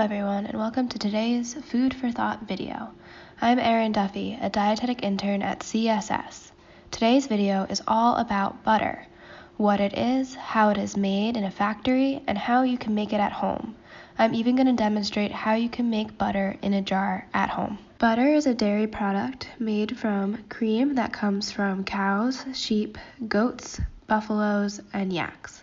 everyone, and welcome to today's Food for Thought video. I'm Erin Duffy, a dietetic intern at CSS. Today's video is all about butter, what it is, how it is made in a factory, and how you can make it at home. I'm even going to demonstrate how you can make butter in a jar at home. Butter is a dairy product made from cream that comes from cows, sheep, goats, buffaloes, and yaks.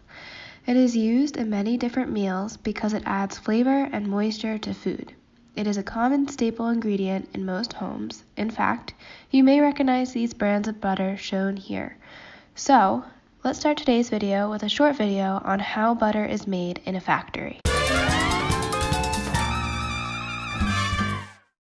It is used in many different meals because it adds flavor and moisture to food. It is a common staple ingredient in most homes. In fact, you may recognize these brands of butter shown here. So, let's start today's video with a short video on how butter is made in a factory.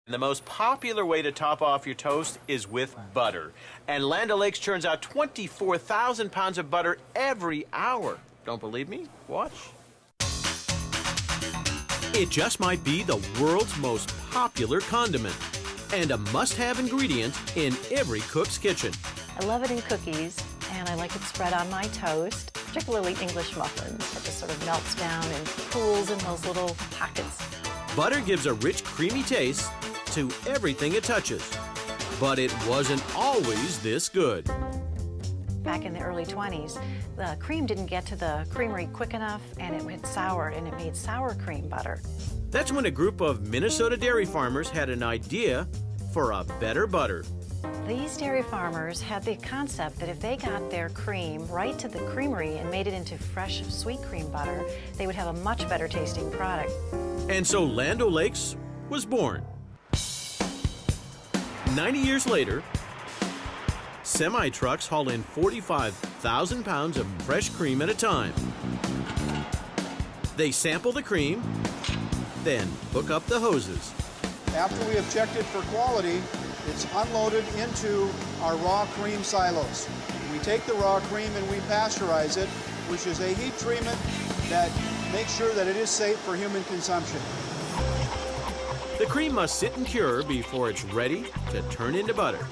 The most popular way to top off your toast is with butter. And Land O'Lakes churns out 24,000 pounds of butter every hour. Don't believe me? Watch. It just might be the world's most popular condiment and a must-have ingredient in every cook's kitchen. I love it in cookies, and I like it spread on my toast, particularly English muffins. It just sort of melts down and pools in those little pockets. Butter gives a rich, creamy taste to everything it touches. But it wasn't always this good. Back in the early 20s, the cream didn't get to the creamery quick enough, and it went sour, and it made sour cream butter. That's when a group of Minnesota dairy farmers had an idea for a better butter. These dairy farmers had the concept that if they got their cream right to the creamery and made it into fresh, sweet cream butter, they would have a much better tasting product. And so Land O'Lakes was born. 90 years later, semi-trucks haul in 45,000 pounds of fresh cream at a time. They sample the cream, then hook up the hoses. After we have checked it for quality, it's unloaded into our raw cream silos. We take the raw cream and we pasteurize it, which is a heat treatment that makes sure that it is safe for human consumption. The cream must sit and cure before it's ready to turn into butter.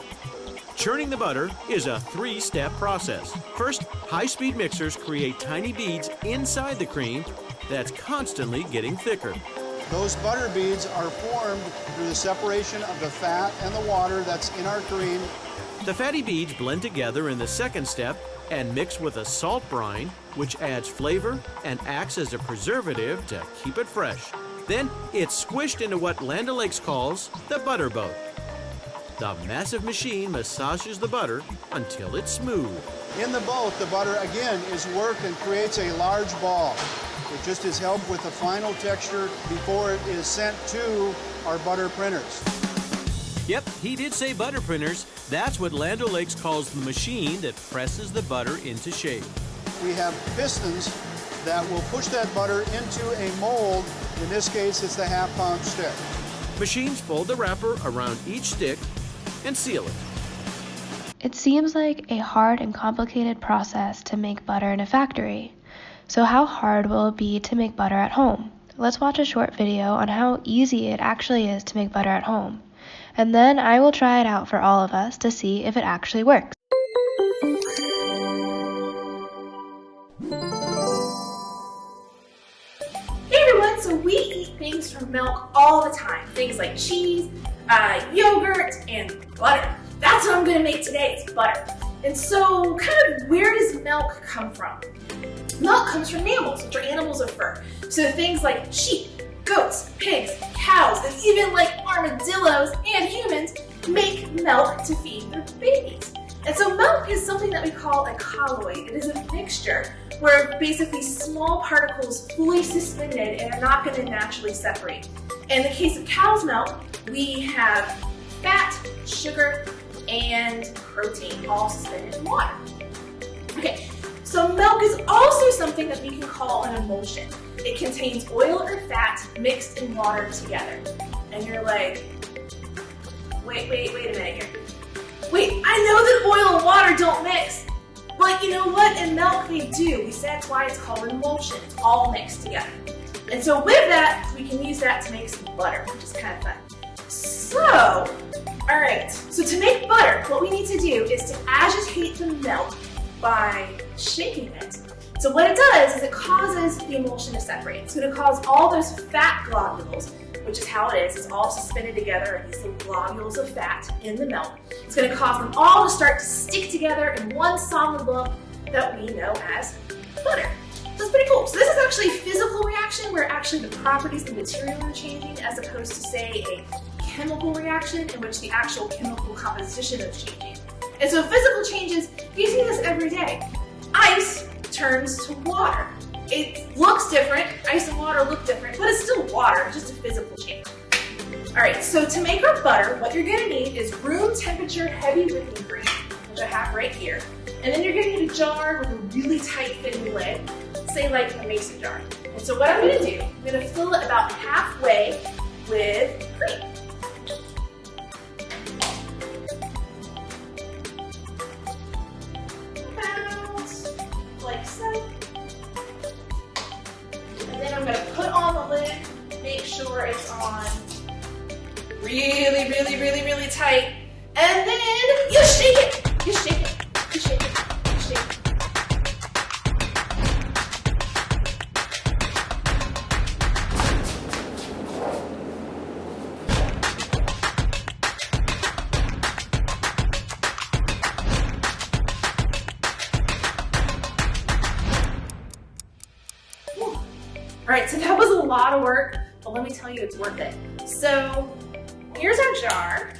Churning the butter is a three-step process. First, high-speed mixers create tiny beads inside the cream that's constantly getting thicker. Those butter beads are formed through the separation of the fat and the water that's in our cream. The fatty beads blend together in the second step and mix with a salt brine, which adds flavor and acts as a preservative to keep it fresh. Then it's squished into what Land O'Lakes calls the butter boat. The massive machine massages the butter until it's smooth. In the boat, the butter again is worked and creates a large ball. It just is helped with the final texture before it is sent to our butter printers. Yep, he did say butter printers. That's what Land O'Lakes calls the machine that presses the butter into shape. We have pistons that will push that butter into a mold. In this case, it's the half-pound stick. Machines fold the wrapper around each stick and seal it. It seems like a hard and complicated process to make butter in a factory. So how hard will it be to make butter at home? Let's watch a short video on how easy it actually is to make butter at home. And then I will try it out for all of us to see if it actually works. So we eat things from milk all the time. Things like cheese, yogurt, and butter. That's what I'm going to make today, is butter. And so kind of where does milk come from? Milk comes from mammals, which are animals of fur. So things like sheep, goats, pigs, cows, and even like armadillos and humans make milk to feed their babies. And so milk is something that we call a colloid. It is a mixture where basically small particles fully suspended and are not going to naturally separate. In the case of cow's milk, we have fat, sugar, and protein all suspended in water. Okay, so milk is also something that we can call an emulsion. It contains oil or fat mixed in water together. And you're like, wait a minute here. Wait, I know that oil and water don't mix. But you know what? In milk they do. We said that's why it's called an emulsion. It's all mixed together. And so with that, we can use that to make some butter, which is kind of fun. So, alright. So to make butter, what we need to do is to agitate the milk by shaking it So what it does is it causes the emulsion to separate. It's going to cause all those fat globules, which is how it is. It's all suspended together in these little globules of fat in the milk. It's going to cause them all to start to stick together in one solid lump that we know as butter. So it's pretty cool. So this is actually a physical reaction where actually the properties of the material are changing as opposed to, say, a chemical reaction in which the actual chemical composition is changing. And so physical changes, you see this every day. Ice turns to water. It looks different, ice and water look different, but it's still water, it's just a physical change. All right, so to make our butter, what you're gonna need is room temperature heavy whipping cream, which I have right here. And then you're gonna need a jar with a really tight fitting lid, say like a mason jar. And so what I'm gonna do, I'm gonna fill it about halfway with cream. Like so. And then I'm going to put on the lid, make sure it's on really, really, really, really tight. And then you shake it. You shake it. You shake it. You shake it. All right, so that was a lot of work, but let me tell you, it's worth it. So here's our jar,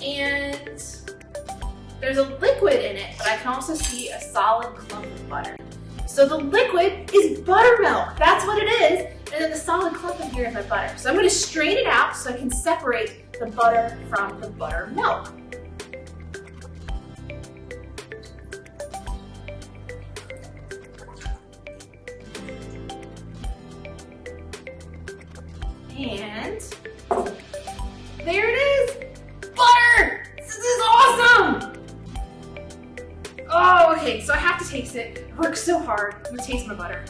and there's a liquid in it, but I can also see a solid clump of butter. So the liquid is buttermilk, that's what it is, and then the solid clump in here is my butter. So I'm gonna strain it out so I can separate the butter from the buttermilk. And there it is! Butter! This is awesome! Oh, okay, so I have to taste it. I worked so hard. I'm gonna taste my butter.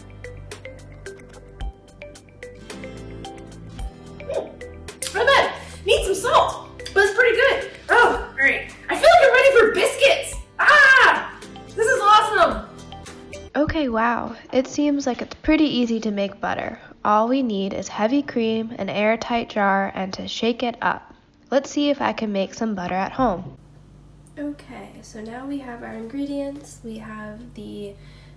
Not bad. Need some salt, but it's pretty good. Oh, all right. I feel like I'm ready for biscuits. Ah! This is awesome! Okay, wow. It seems like it's pretty easy to make butter. All we need is heavy cream, an airtight jar, and to shake it up. Let's see if I can make some butter at home. Okay, so now we have our ingredients. We have the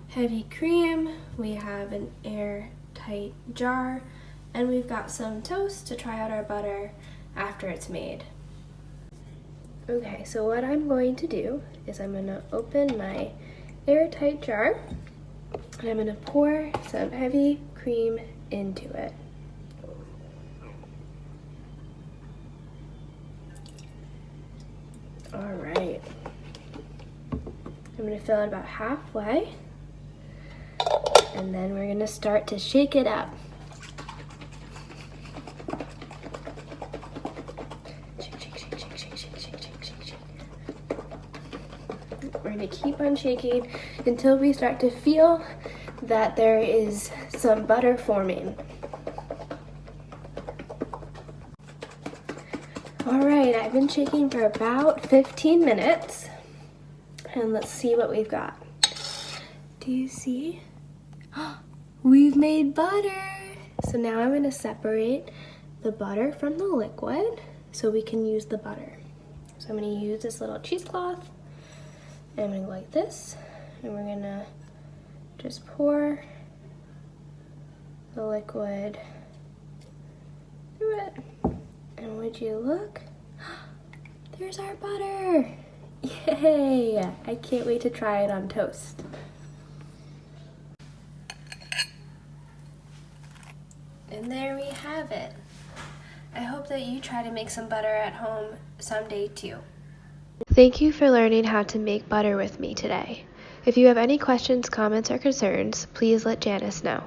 heavy cream, we have an airtight jar, and we've got some toast to try out our butter after it's made. Okay, so what I'm going to do is I'm going to open my airtight jar, and I'm going to pour some heavy cream into it. All right. I'm going to fill it about halfway, and then we're going to start to shake it up. Shake, shake, shake, shake, shake, shake, shake, shake, shake, shake. We're going to keep on shaking until we start to feel that there is some butter forming. All right, I've been shaking for about 15 minutes, and let's see what we've got. Do you see? We've made butter. So now I'm gonna separate the butter from the liquid so we can use the butter. So I'm gonna use this little cheesecloth, and I'm gonna go like this, and we're gonna just pour the liquid through it. And would you look? There's our butter! Yay! I can't wait to try it on toast. And there we have it. I hope that you try to make some butter at home someday too. Thank you for learning how to make butter with me today. If you have any questions, comments, or concerns, please let Janice know.